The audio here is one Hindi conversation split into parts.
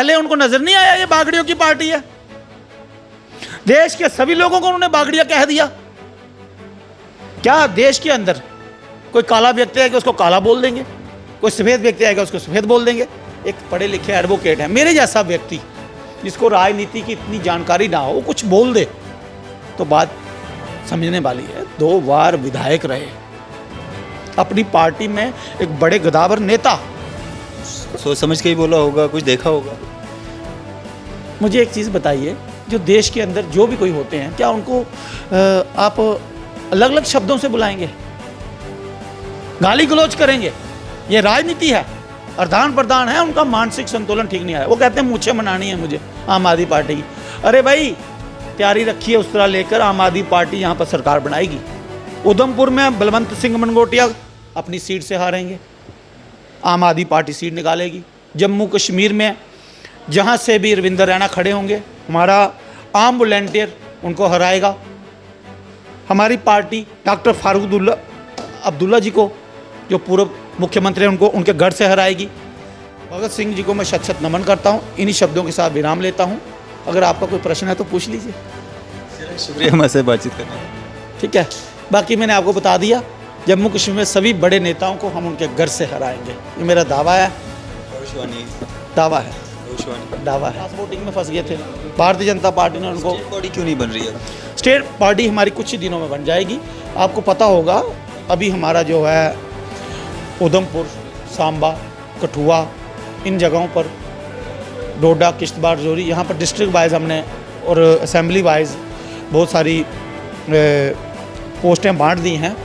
पहले उनको नजर नहीं आया ये बागड़ियों की पार्टी है? देश के सभी लोगों को उन्होंने बागड़िया कह दिया। क्या देश के अंदर कोई काला व्यक्ति आएगा उसको काला बोल देंगे, कोई सफेद व्यक्ति आएगा उसको सफेद बोल देंगे? एक पढ़े लिखे एडवोकेट है, मेरे जैसा व्यक्ति जिसको राजनीति की इतनी जानकारी ना हो, वो कुछ बोल दे तो बात समझने वाली है। 2 बार विधायक रहे, अपनी पार्टी में एक बड़े गदावर नेता। सोच समझ के ही बोला होगा, कुछ देखा होगा। मुझे एक चीज़ बताइए, जो देश के अंदर जो भी कोई होते हैं, क्या उनको आप अलग अलग शब्दों से बुलाएंगे, गाली गलौज करेंगे? ये राजनीति है, आदान प्रदान है, उनका मानसिक संतुलन ठीक नहीं आया। वो कहते हैं मूछें बनानी है मुझे आम आदमी पार्टी की। अरे भाई, तैयारी रखी है उस तरह लेकर, आम आदमी पार्टी यहाँ पर सरकार बनाएगी। उधमपुर में बलवंत सिंह मनगोटिया अपनी सीट से हारेंगे, आम आदमी पार्टी सीट निकालेगी। जम्मू कश्मीर में जहाँ से भी रविंदर रैना खड़े होंगे, हमारा आम वॉलंटियर उनको हराएगा। हमारी पार्टी डॉक्टर फारूक अब्दुल्ला जी को, जो पूर्व मुख्यमंत्री हैं, उनको उनके घर से हराएगी। भगत सिंह जी को मैं शत शत नमन करता हूँ। इन्हीं शब्दों के साथ विराम लेता हूँ। अगर आपका कोई प्रश्न है तो पूछ लीजिए। शुक्रिया हमारे बातचीत करने। ठीक है, बाकी मैंने आपको बता दिया, जम्मू कश्मीर में सभी बड़े नेताओं को हम उनके घर से हराएंगे। ये मेरा दावा है, दावा है, दावा है। वोटिंग में फंस गए थे, भारतीय जनता पार्टी ने उनको। बॉडी क्यों नहीं बन रही है? स्टेट पार्टी हमारी कुछ ही दिनों में बन जाएगी। आपको पता होगा, अभी हमारा जो है उधमपुर, सांबा, कठुआ, इन जगहों पर, डोडा, किश्तवाड़, जोरी, यहाँ पर डिस्ट्रिक्ट वाइज हमने और असेंबली वाइज बहुत सारी पोस्टें बांट दी हैं।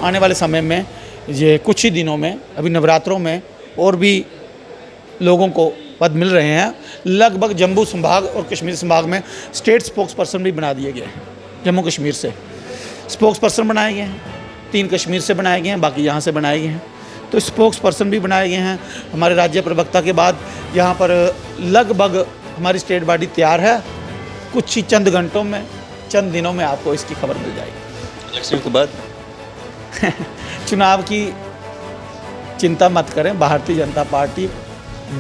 आने वाले समय में, ये कुछ ही दिनों में, अभी नवरात्रों में और भी लोगों को पद मिल रहे हैं। लगभग जम्मू संभाग और कश्मीर संभाग में स्टेट स्पोक्स पर्सन भी बना दिए गए हैं। जम्मू कश्मीर से स्पोक्स पर्सन बनाए गए हैं, 3 कश्मीर से बनाए गए हैं, बाकी यहाँ से बनाए गए हैं। तो स्पोक्स पर्सन भी बनाए गए हैं। हमारे राज्य प्रवक्ता के बाद यहाँ पर लगभग हमारी स्टेट बॉडी तैयार है। कुछ ही चंद घंटों में, चंद दिनों में आपको इसकी खबर मिल जाएगी। इलेक्शन के बाद चुनाव की चिंता मत करें, भारतीय जनता पार्टी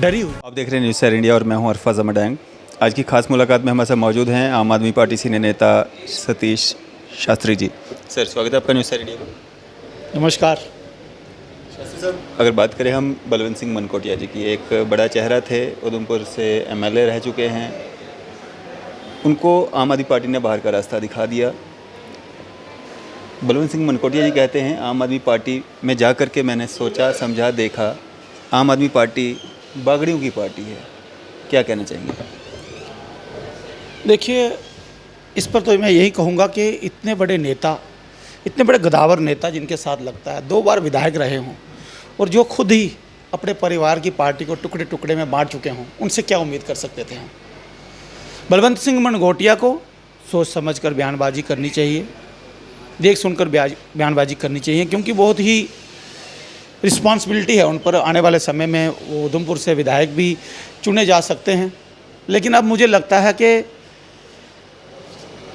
डरी हुई। आप देख रहे हैं न्यूज़ सर इंडिया और मैं हूं अरफाज अमडैंग। आज की खास मुलाकात में हमारे साथ मौजूद हैं आम आदमी पार्टी सीनियर नेता सतीश शास्त्री जी। सर, स्वागत है आपका न्यूज़ सर इंडिया में। नमस्कार। शास्त्री साहब, अगर बात करें हम बलवंत सिंह मनकोटिया जी की, एक बड़ा चेहरा थे, उधमपुर से MLA रह चुके हैं। उनको आम आदमी पार्टी ने बाहर का रास्ता दिखा दिया। बलवंत सिंह मनकोटिया जी कहते हैं, आम आदमी पार्टी में जा कर के मैंने सोचा, समझा, देखा, आम आदमी पार्टी बागड़ियों की पार्टी है। क्या कहना चाहेंगे? देखिए, इस पर तो मैं यही कहूँगा कि इतने बड़े नेता, इतने बड़े गदावर नेता जिनके साथ लगता है 2 बार विधायक रहे हों और जो खुद ही अपने परिवार की पार्टी को टुकड़े टुकड़े में बांट चुके हों, उनसे क्या उम्मीद कर सकते थे हम? बलवंत सिंह मनगोटिया को सोच समझ कर बयानबाजी करनी चाहिए, देख सुनकर बयानबाजी करनी चाहिए, क्योंकि बहुत ही रिस्पॉन्सिबिलिटी है उन पर। आने वाले समय में वो उधमपुर से विधायक भी चुने जा सकते हैं। लेकिन अब मुझे लगता है कि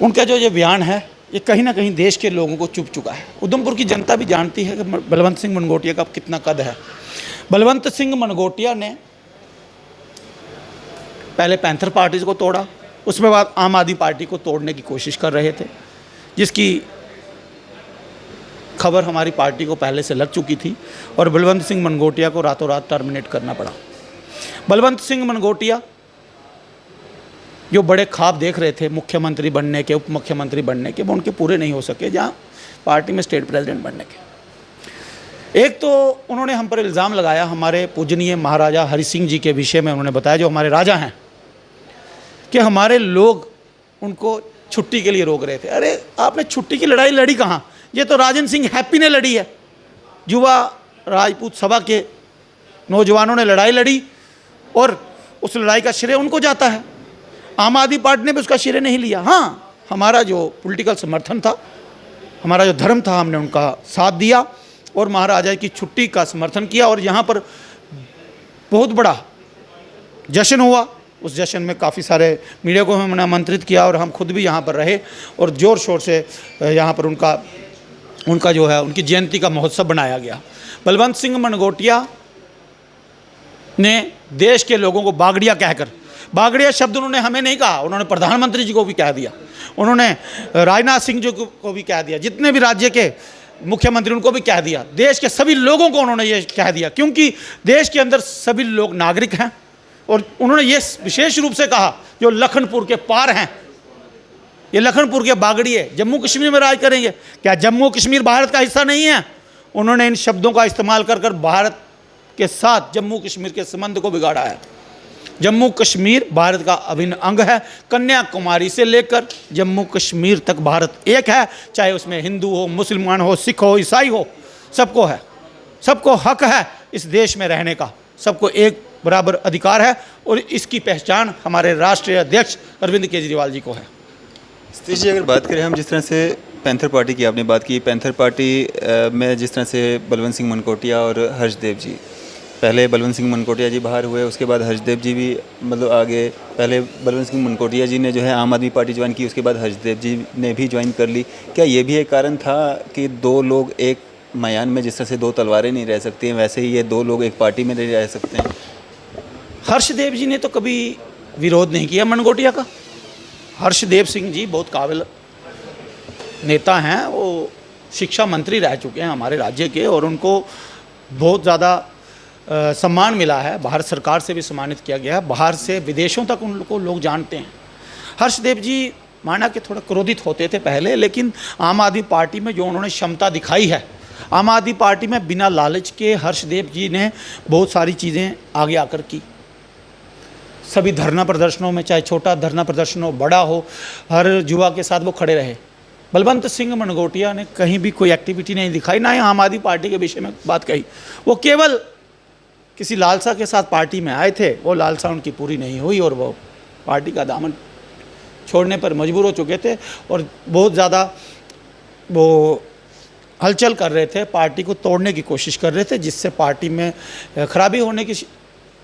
उनका जो ये बयान है, ये कहीं ना कहीं देश के लोगों को चुभ चुका है। उधमपुर की जनता भी जानती है कि बलवंत सिंह मनगोटिया का कितना कद है। बलवंत सिंह मनगोटिया ने पहले पैंथर पार्टी को तोड़ा, उसके बाद आम आदमी पार्टी को तोड़ने की कोशिश कर रहे थे, जिसकी खबर हमारी पार्टी को पहले से लग चुकी थी और बलवंत सिंह मनगोटिया को रातों रात टर्मिनेट करना पड़ा। बलवंत सिंह मनगोटिया जो बड़े ख्वाब देख रहे थे मुख्यमंत्री बनने के, उप मुख्यमंत्री बनने के, वो उनके पूरे नहीं हो सके, जहाँ पार्टी में स्टेट प्रेसिडेंट बनने के। एक तो उन्होंने हम पर इल्ज़ाम लगाया, हमारे पूजनीय महाराजा हरि सिंह जी के विषय में उन्होंने बताया, जो हमारे राजा हैं, कि हमारे लोग उनको छुट्टी के लिए रोक रहे थे। अरे, आपने छुट्टी की लड़ाई लड़ी कहाँ? ये तो राजेंद्र सिंह हैप्पी ने लड़ी है। युवा राजपूत सभा के नौजवानों ने लड़ाई लड़ी और उस लड़ाई का श्रेय उनको जाता है। आम आदमी पार्टी ने भी उसका श्रेय नहीं लिया। हाँ, हमारा जो पॉलिटिकल समर्थन था, हमारा जो धर्म था, हमने उनका साथ दिया और महाराजा की छुट्टी का समर्थन किया और यहाँ पर बहुत बड़ा जश्न हुआ। उस जश्न में काफ़ी सारे मीडिया को हमने आमंत्रित किया और हम खुद भी यहाँ पर रहे और ज़ोर शोर से यहाँ पर उनका जो है, उनकी जयंती का महोत्सव बनाया गया। बलवंत सिंह मनगोटिया ने देश के लोगों को बागड़िया कहकर बागड़िया शब्द उन्होंने हमें नहीं कहा, उन्होंने प्रधानमंत्री जी को भी कह दिया, उन्होंने राजनाथ सिंह जी को भी कह दिया, जितने भी राज्य के मुख्यमंत्री उनको भी कह दिया, देश के सभी लोगों को उन्होंने ये कह दिया, क्योंकि देश के अंदर सभी लोग नागरिक हैं। और उन्होंने ये विशेष रूप से कहा जो लखनपुर के पार हैं, ये लखनपुर के बागड़िए जम्मू कश्मीर में राज करेंगे। क्या जम्मू कश्मीर भारत का हिस्सा नहीं है? उन्होंने इन शब्दों का इस्तेमाल कर कर भारत के साथ जम्मू कश्मीर के संबंध को बिगाड़ा है। जम्मू कश्मीर भारत का अभिन्न अंग है। कन्याकुमारी से लेकर जम्मू कश्मीर तक भारत एक है, चाहे उसमें हिंदू हो, मुसलमान हो, सिख हो, ईसाई हो, सबको है, सबको हक है इस देश में रहने का, सबको एक बराबर अधिकार है। और इसकी पहचान हमारे राष्ट्रीय अध्यक्ष अरविंद केजरीवाल जी को है। सतीश जी, अगर बात करें हम, जिस तरह से पैंथर पार्टी की आपने बात की, पैंथर पार्टी में जिस तरह से बलवंत सिंह मनकोटिया और हर्षदेव जी, पहले बलवंत सिंह मनकोटिया जी बाहर हुए, उसके बाद हर्षदेव जी भी मतलब आगे, पहले बलवंत सिंह मनकोटिया जी ने जो है आम आदमी पार्टी ज्वाइन की, उसके बाद हर्षदेव जी ने भी ज्वाइन कर ली। क्या ये भी एक कारण था कि दो लोग एक मैदान में, जिस तरह से दो तलवारें नहीं रह सकती हैं, वैसे ही ये दो लोग एक पार्टी में नहीं रह सकते हैं? हर्षदेव जी ने तो कभी विरोध नहीं किया मनकोटिया का। हर्षदेव सिंह जी बहुत काबिल नेता हैं, वो शिक्षा मंत्री रह चुके हैं हमारे राज्य के, और उनको बहुत ज़्यादा सम्मान मिला है, भारत सरकार से भी सम्मानित किया गया है, बाहर से विदेशों तक उनको लोग जानते हैं। हर्षदेव जी माना कि थोड़ा क्रोधित होते थे पहले, लेकिन आम आदमी पार्टी में जो उन्होंने क्षमता दिखाई है, आम आदमी पार्टी में बिना लालच के हर्षदेव जी ने बहुत सारी चीज़ें आगे आकर की। सभी धरना प्रदर्शनों में, चाहे छोटा धरना प्रदर्शन हो, बड़ा हो, हर युवा के साथ वो खड़े रहे। बलवंत सिंह मनगोटिया ने कहीं भी कोई एक्टिविटी नहीं दिखाई, ना ही आम आदमी पार्टी के विषय में बात कही। वो केवल किसी लालसा के साथ पार्टी में आए थे, वो लालसा उनकी पूरी नहीं हुई और वो पार्टी का दामन छोड़ने पर मजबूर हो चुके थे, और बहुत ज़्यादा वो हलचल कर रहे थे, पार्टी को तोड़ने की कोशिश कर रहे थे, जिससे पार्टी में खराबी होने की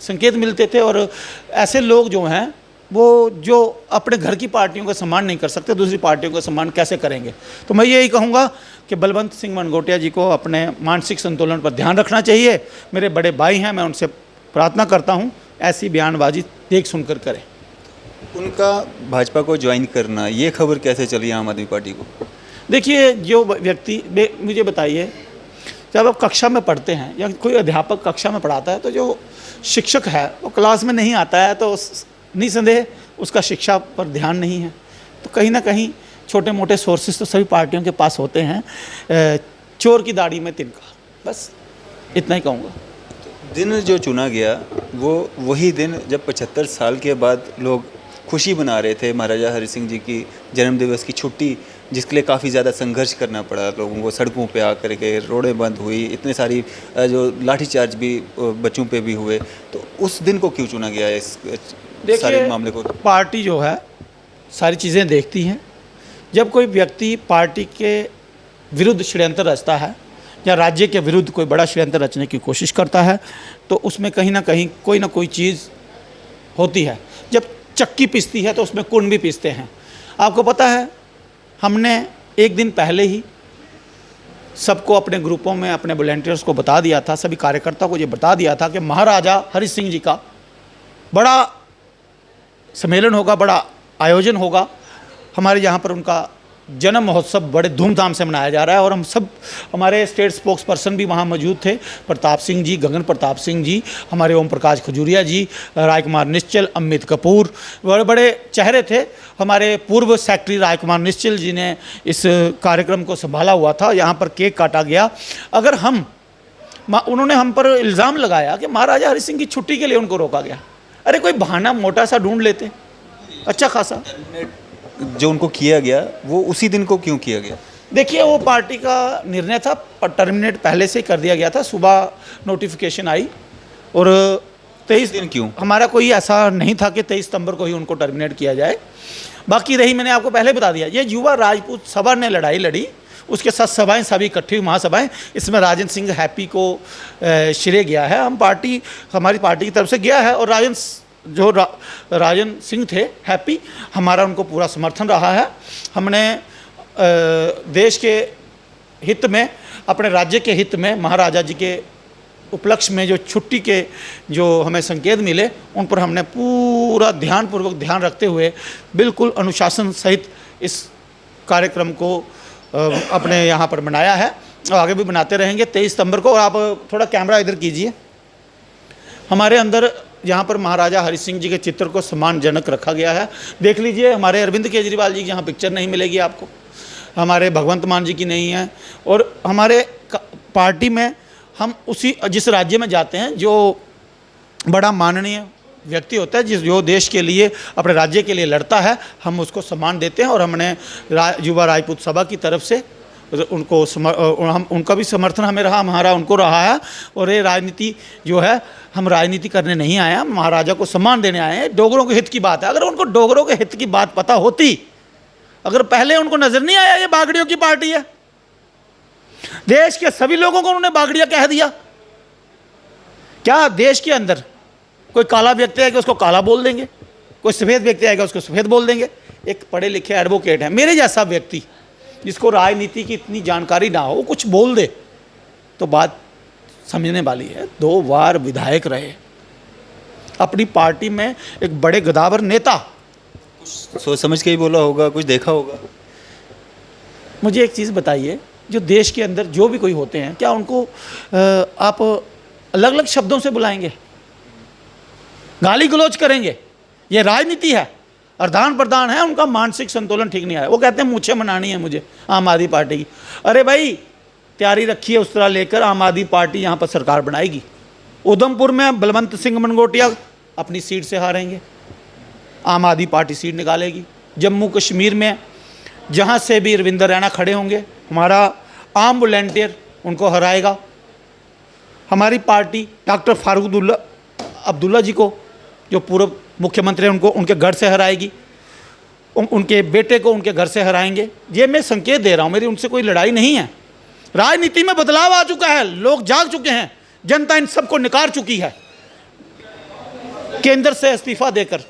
संकेत मिलते थे। और ऐसे लोग जो हैं वो जो अपने घर की पार्टियों का सम्मान नहीं कर सकते, दूसरी पार्टियों का सम्मान कैसे करेंगे? तो मैं यही कहूँगा कि बलवंत सिंह मनगोटिया जी को अपने मानसिक संतुलन पर ध्यान रखना चाहिए। मेरे बड़े भाई हैं, मैं उनसे प्रार्थना करता हूँ ऐसी बयानबाजी देख सुनकर करें। उनका भाजपा को ज्वाइन करना, ये खबर कैसे चली आम आदमी पार्टी को? देखिए, जो व्यक्ति, मुझे बताइए, जब आप कक्षा में पढ़ते हैं या कोई अध्यापक कक्षा में पढ़ाता है, तो जो शिक्षक है वो क्लास में नहीं आता है, तो निसंदेह उसका शिक्षा पर ध्यान नहीं है। तो कहीं ना कहीं छोटे मोटे सोर्सेस तो सभी पार्टियों के पास होते हैं। चोर की दाढ़ी में तिनका, बस इतना ही कहूँगा। दिन जो चुना गया वो वही दिन जब 75 साल के बाद लोग खुशी मना रहे थे महाराजा हरि सिंह जी की जन्मदिवस की छुट्टी, जिसके लिए काफ़ी ज़्यादा संघर्ष करना पड़ा लोगों को, सड़कों पे आकर के रोडें बंद हुई, इतने सारी जो लाठीचार्ज भी बच्चों पे भी हुए। तो उस दिन को क्यों चुना गया है इस सारे मामले को? पार्टी जो है सारी चीज़ें देखती हैं। जब कोई व्यक्ति पार्टी के विरुद्ध षड्यंत्र रचता है या राज्य के विरुद्ध कोई बड़ा षड्यंत्र रचने की कोशिश करता है, तो उसमें कहीं ना कहीं कोई ना कोई चीज़ होती है। जब चक्की पिसती है तो उसमें कुंड भी पिसते हैं। आपको पता है, हमने एक दिन पहले ही सबको अपने ग्रुपों में, अपने वॉलंटियर्स को बता दिया था, सभी कार्यकर्ताओं को ये बता दिया था कि महाराजा हरि सिंह जी का बड़ा सम्मेलन होगा, बड़ा आयोजन होगा। हमारे यहाँ पर उनका जन्म महोत्सव बड़े धूमधाम से मनाया जा रहा है, और हम सब, हमारे स्टेट स्पोक्स पर्सन भी वहाँ मौजूद थे, प्रताप सिंह जी, गगन प्रताप सिंह जी, हमारे ओम प्रकाश खजूरिया जी, राजकुमार निश्चल, अमित कपूर, बड़े बड़े चेहरे थे। हमारे पूर्व सेक्रेटरी राजकुमार निश्चल जी ने इस कार्यक्रम को संभाला हुआ था। यहाँ पर केक काटा गया। अगर उन्होंने हम पर इल्ज़ाम लगाया कि महाराजा हरि सिंह की छुट्टी के लिए उनको रोका गया। अरे कोई बहाना मोटा सा ढूंढ लेते अच्छा खासा। जो उनको किया गया वो उसी दिन को क्यों किया गया? देखिए, वो पार्टी का निर्णय था, टर्मिनेट पहले से ही कर दिया गया था। सुबह नोटिफिकेशन आई और 23 दिन क्यों? हमारा कोई ऐसा नहीं था कि 23 सितंबर को ही उनको टर्मिनेट किया जाए। बाकी रही, मैंने आपको पहले बता दिया, ये युवा राजपूत सभा ने लड़ाई लड़ी, उसके साथ सभाएं सभी इकट्ठी हुई, महासभाएं। इसमें राजन सिंह हैप्पी को श्रेय गया है। हमारी पार्टी की तरफ से गया है, और राजन सिंह थे हैप्पी, हमारा उनको पूरा समर्थन रहा है। हमने देश के हित में, अपने राज्य के हित में, महाराजा जी के उपलक्ष्य में जो छुट्टी के जो हमें संकेत मिले, उन पर हमने पूरा ध्यान रखते हुए बिल्कुल अनुशासन सहित इस कार्यक्रम को अपने यहाँ पर बनाया है और आगे भी बनाते रहेंगे। 23 सितंबर को, और आप थोड़ा कैमरा इधर कीजिए, हमारे अंदर यहाँ पर महाराजा हरि सिंह जी के चित्र को सम्मानजनक रखा गया है। देख लीजिए, हमारे अरविंद केजरीवाल जी की यहाँ पिक्चर नहीं मिलेगी आपको, हमारे भगवंत मान जी की नहीं है। और हमारे पार्टी में हम उसी जिस राज्य में जाते हैं जो बड़ा माननीय व्यक्ति होता है, जो देश के लिए अपने राज्य के लिए लड़ता है, हम उसको सम्मान देते हैं। और हमने युवा राजपूत सभा की तरफ से उनको उनका भी समर्थन हमें रहा, हमारा उनको रहा है। और ये राजनीति जो है, हम राजनीति करने नहीं आए हैं, महाराजा को सम्मान देने आए हैं। डोगरों के हित की बात है। अगर उनको डोगरों के हित की बात पता होती, अगर पहले उनको नजर नहीं आया ये बागड़ियों की पार्टी है, देश के सभी लोगों को उन्होंने बागड़िया कह दिया। क्या देश के अंदर कोई काला व्यक्ति आएगा उसको काला बोल देंगे, कोई सफ़ेद व्यक्ति आएगा उसको सफ़ेद बोल देंगे। एक पढ़े लिखे एडवोकेट है, मेरे जैसा व्यक्ति जिसको राजनीति की इतनी जानकारी ना हो, वो कुछ बोल दे तो बात समझने वाली है। 2 बार विधायक रहे, अपनी पार्टी में एक बड़े गदावर नेता, सोच समझ के ही बोला होगा, कुछ देखा होगा। मुझे एक चीज़ बताइए, जो देश के अंदर जो भी कोई होते हैं, क्या उनको आप अलग अलग शब्दों से बुलाएंगे, गाली गलौज करेंगे? ये राजनीति है, आदान प्रदान है। उनका मानसिक संतुलन ठीक नहीं आया। वो कहते हैं मूछें मनानी है मुझे आम आदमी पार्टी की। अरे भाई, तैयारी रखी है उस तरह लेकर, आम आदमी पार्टी यहाँ पर सरकार बनाएगी। उधमपुर में बलवंत सिंह मनगोटिया अपनी सीट से हारेंगे, आम आदमी पार्टी सीट निकालेगी। जम्मू कश्मीर में जहाँ से भी रविंदर रैना खड़े होंगे, हमारा आम वॉलंटियर उनको हराएगा। हमारी पार्टी डॉक्टर फारूक अब्दुल्ला जी को, जो पूर्व मुख्यमंत्री हैं, उनको उनके घर से हराएगी। उनके बेटे को उनके घर से हराएंगे। ये मैं संकेत दे रहा हूँ, मेरी उनसे कोई लड़ाई नहीं है। राजनीति में बदलाव आ चुका है, लोग जाग चुके हैं, जनता इन सबको निकार चुकी है। केंद्र से इस्तीफा देकर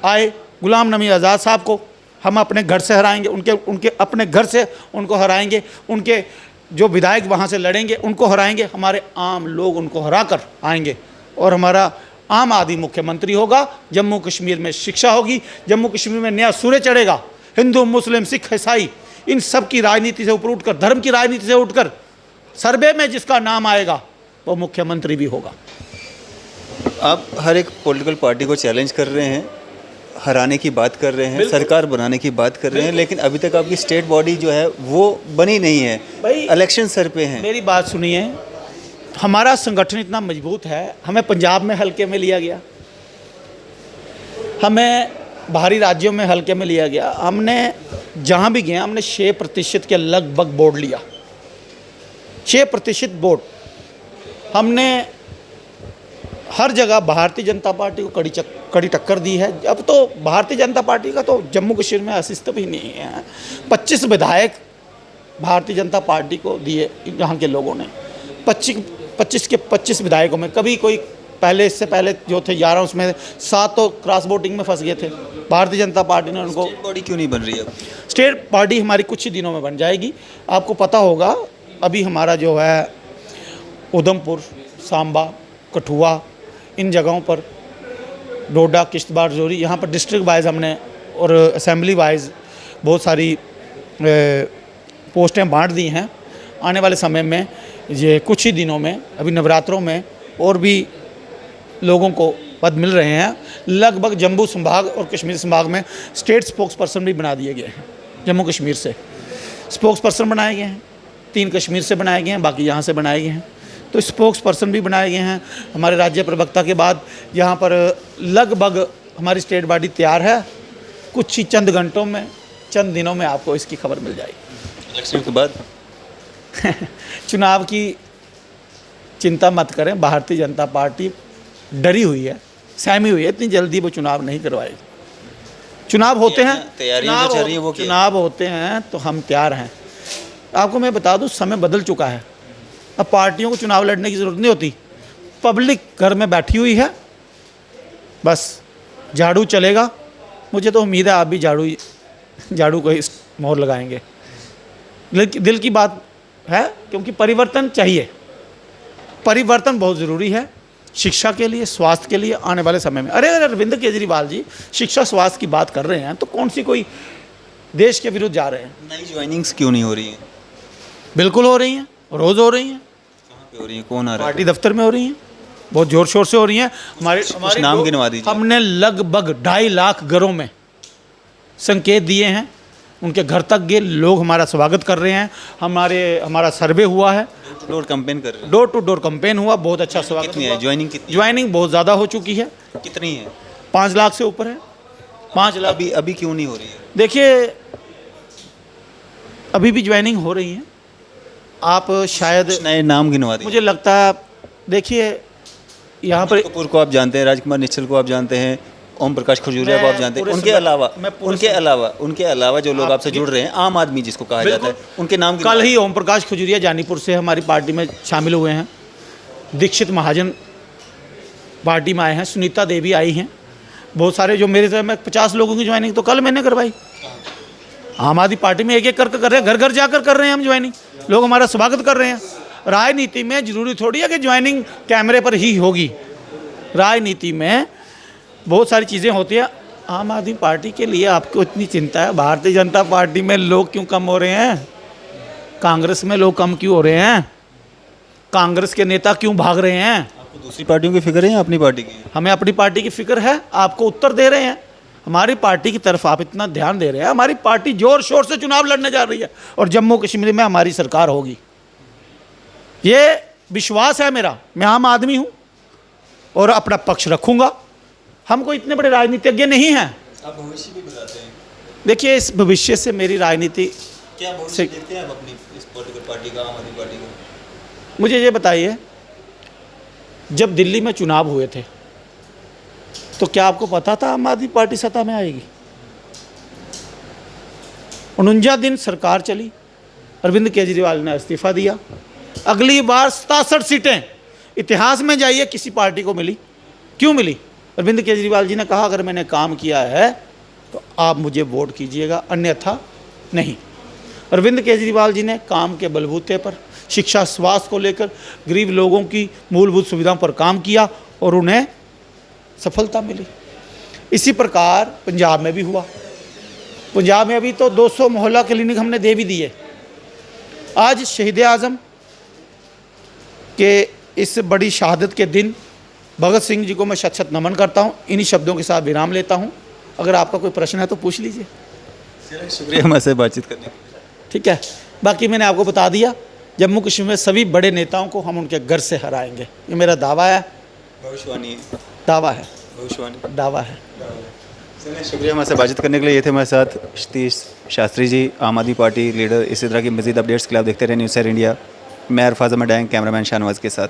आए गुलाम नबी आज़ाद साहब को हम अपने घर से हराएंगे, उनके अपने घर से उनको हराएंगे। उनके जो विधायक वहाँ से लड़ेंगे उनको हराएंगे। हमारे आम लोग उनको हरा कर आएंगे और हमारा आम आदमी मुख्यमंत्री होगा। जम्मू कश्मीर में शिक्षा होगी, जम्मू कश्मीर में नया सूर्य चढ़ेगा। हिंदू, मुस्लिम, सिख, ईसाई, इन सब की राजनीति से ऊपर उठकर, धर्म की राजनीति से उठकर सर्वे में जिसका नाम आएगा वो मुख्यमंत्री भी होगा। आप हर एक पॉलिटिकल पार्टी को चैलेंज कर रहे हैं, हराने की बात कर रहे हैं, सरकार बनाने की बात कर रहे हैं, लेकिन अभी तक आपकी स्टेट बॉडी जो है वो बनी नहीं है। इलेक्शन सर पे हैं। मेरी बात सुनिए, हमारा संगठन इतना मजबूत है, हमें पंजाब में हल्के में लिया गया, हमें बाहरी राज्यों में हल्के में लिया गया। हमने जहाँ भी गए हमने 6% के लगभग वोट लिया, 6% वोट। हमने हर जगह भारतीय जनता पार्टी को कड़ी टक्कर दी है। अब तो भारतीय जनता पार्टी का तो जम्मू कश्मीर में अस्तित्व ही नहीं है। 25 विधायक भारतीय जनता पार्टी को दिए यहाँ के लोगों ने। 25 के 25 विधायकों में कभी कोई पहले, इससे पहले जो थे 11, उसमें 7 तो क्रॉस वोटिंग में फंस गए थे। भारतीय जनता पार्टी ने उनको। स्टेट बॉडी क्यों नहीं बन रही है? स्टेट पार्टी हमारी कुछ ही दिनों में बन जाएगी। आपको पता होगा, अभी हमारा जो है उधमपुर, सांबा, कठुआ, इन जगहों पर, डोडा, किश्तवाड़, जोरी, यहाँ पर डिस्ट्रिक्ट वाइज हमने और असेंबली वाइज बहुत सारी पोस्टें बांट दी हैं। आने वाले समय में, ये कुछ ही दिनों में, अभी नवरात्रों में और भी लोगों को पद मिल रहे हैं। लगभग जम्मू संभाग और कश्मीर संभाग में स्टेट स्पोक्स पर्सन भी बना दिए गए हैं। जम्मू कश्मीर से स्पोक्स पर्सन बनाए गए हैं, 3 कश्मीर से बनाए गए हैं, बाकी यहाँ से बनाए गए हैं। तो स्पोक्स पर्सन भी बनाए गए हैं। हमारे राज्य प्रवक्ता के बाद यहाँ पर लगभग हमारी स्टेट बॉडी तैयार है। कुछ ही चंद घंटों में, चंद दिनों में आपको इसकी खबर मिल जाएगी। इलेक्शन के बाद चुनाव की चिंता मत करें, भारतीय जनता पार्टी डरी हुई है, सहमी हुई है, इतनी जल्दी वो चुनाव नहीं करवाएगी। चुनाव होते हैं, तैयारियां जो चल रही है वो क्या? चुनाव होते हैं तो हम तैयार हैं। आपको मैं बता दूं, समय बदल चुका है। अब पार्टियों को चुनाव लड़ने की ज़रूरत नहीं होती। पब्लिक घर में बैठी हुई है, बस झाड़ू चलेगा। मुझे तो उम्मीद है आप भी झाड़ू को इस मोहर लगाएंगे। दिल की बात है, क्योंकि परिवर्तन चाहिए। परिवर्तन बहुत ज़रूरी है शिक्षा के लिए, स्वास्थ्य के लिए आने वाले समय में। अरे अरविंद केजरीवाल जी शिक्षा स्वास्थ्य की बात कर रहे हैं तो कौन सी कोई देश के विरुद्ध जा रहे हैं? नई ज्वाइनिंग्स क्यों नहीं हो रही हैं? बिल्कुल हो रही हैं, रोज़ हो रही हैं। कहाँ पे हो रही हैं? कौन आ रहा है? पार्टी दफ्तर में हो रही हैं, बहुत ज़ोर शोर से हो रही हैं। कुछ नाम गिनवा दीजिए। हमने लगभग 2.5 लाख घरों में संकेत दिए हैं, उनके घर तक गए, लोग हमारा स्वागत कर रहे हैं। हमारा सर्वे हुआ है, डोर कैंपेन कर रहे हैं। डोर टू डोर कैंपेन हुआ, बहुत अच्छा स्वागत कितनी हुआ। है ज्वाइनिंग? कितनी ज्वाइनिंग बहुत ज़्यादा हो चुकी है, कितनी है? 5 लाख से ऊपर है। 5 लाख। अभी क्यों नहीं हो रही है? देखिए अभी भी ज्वाइनिंग हो रही है। आप शायद कुछ नए नाम गिनवा दीजिए। मुझे लगता है, देखिए यहाँ पर कपूर को आप जानते हैं, राजकुमार निश्चल को आप जानते हैं, ओम प्रकाश खजूरिया को आप जानते हैं। पूरे उनके अलावा जो लोग आप आपसे जुड़ रहे हैं, आम आदमी जिसको कहा जाता है, उनके नाम कल ही ओम प्रकाश खजूरिया जानीपुर से हमारी पार्टी में शामिल हुए हैं। दीक्षित महाजन पार्टी में आए हैं, सुनीता देवी आई हैं, बहुत सारे जो मेरे में 50 लोगों की ज्वाइनिंग तो कल मैंने करवाई। आम आदमी पार्टी में एक एक करके कर रहे हैं, घर घर जाकर कर रहे हैं हम ज्वाइनिंग, लोग हमारा स्वागत कर रहे हैं। राजनीति में जरूरी थोड़ी है कि ज्वाइनिंग कैमरे पर ही होगी, राजनीति में बहुत सारी चीज़ें होती हैं। आम आदमी पार्टी के लिए आपको इतनी चिंता है, भारतीय जनता पार्टी में लोग क्यों कम हो रहे हैं? कांग्रेस में लोग कम क्यों हो रहे हैं? कांग्रेस के नेता क्यों भाग रहे हैं? आपको दूसरी पार्टियों की फिक्र है या अपनी पार्टी की? हमें अपनी पार्टी की फिक्र है, आपको उत्तर दे रहे हैं। हमारी पार्टी की तरफ आप इतना ध्यान दे रहे हैं। हमारी पार्टी जोर शोर से चुनाव लड़ने जा रही है और जम्मू कश्मीर में हमारी सरकार होगी, ये विश्वास है मेरा। मैं आम आदमी हूँ और अपना पक्ष रखूँगा। हम कोई इतने बड़े राजनीतिज्ञ नहीं हैं। आप भविष्य भी बताते हैं। देखिए इस भविष्य से मेरी राजनीति, क्या भविष्य देखते हैं आप अपनी इस पॉलिटिकल पार्टी का, आम आदमी पार्टी का? मुझे ये बताइए, जब दिल्ली में चुनाव हुए थे तो क्या आपको पता था आम आदमी पार्टी सत्ता में आएगी? 49 दिन सरकार चली, अरविंद केजरीवाल ने इस्तीफा दिया। अगली बार 67 सीटें इतिहास में जाइए किसी पार्टी को मिली। क्यों मिली? अरविंद केजरीवाल जी ने कहा अगर मैंने काम किया है तो आप मुझे वोट कीजिएगा, अन्यथा नहीं। अरविंद केजरीवाल जी ने काम के बलबूते पर शिक्षा स्वास्थ्य को लेकर गरीब लोगों की मूलभूत सुविधाओं पर काम किया और उन्हें सफलता मिली। इसी प्रकार पंजाब में भी हुआ। पंजाब में अभी तो 200 मोहल्ला क्लिनिक हमने दे भी दिए। आज शहीद आज़म के इस बड़ी शहादत के दिन भगत सिंह जी को मैं शत शत नमन करता हूँ। इन्हीं शब्दों के साथ विराम लेता हूँ। अगर आपका कोई प्रश्न है तो पूछ लीजिए। शुक्रिया हमारे बातचीत करने के लिए। ठीक है, बाकी मैंने आपको बता दिया, जम्मू कश्मीर में सभी बड़े नेताओं को हम उनके घर से हराएंगे, ये मेरा दावा है। भविष्यवाणी है। दावा है, भविष्यवाणी दावा है। चलिए शुक्रिया हमारे से बातचीत करने के लिए। ये थे हमारे साथ सतीश शास्त्री जी, आम आदमी पार्टी लीडर। इसी तरह की मज़ीद अपडेट्स के लिए आप देखते रहे न्यूज़ सर इंडिया। मैं अरफाज़ अहमद डैंग, कैमरामैन शाहनवाज के साथ।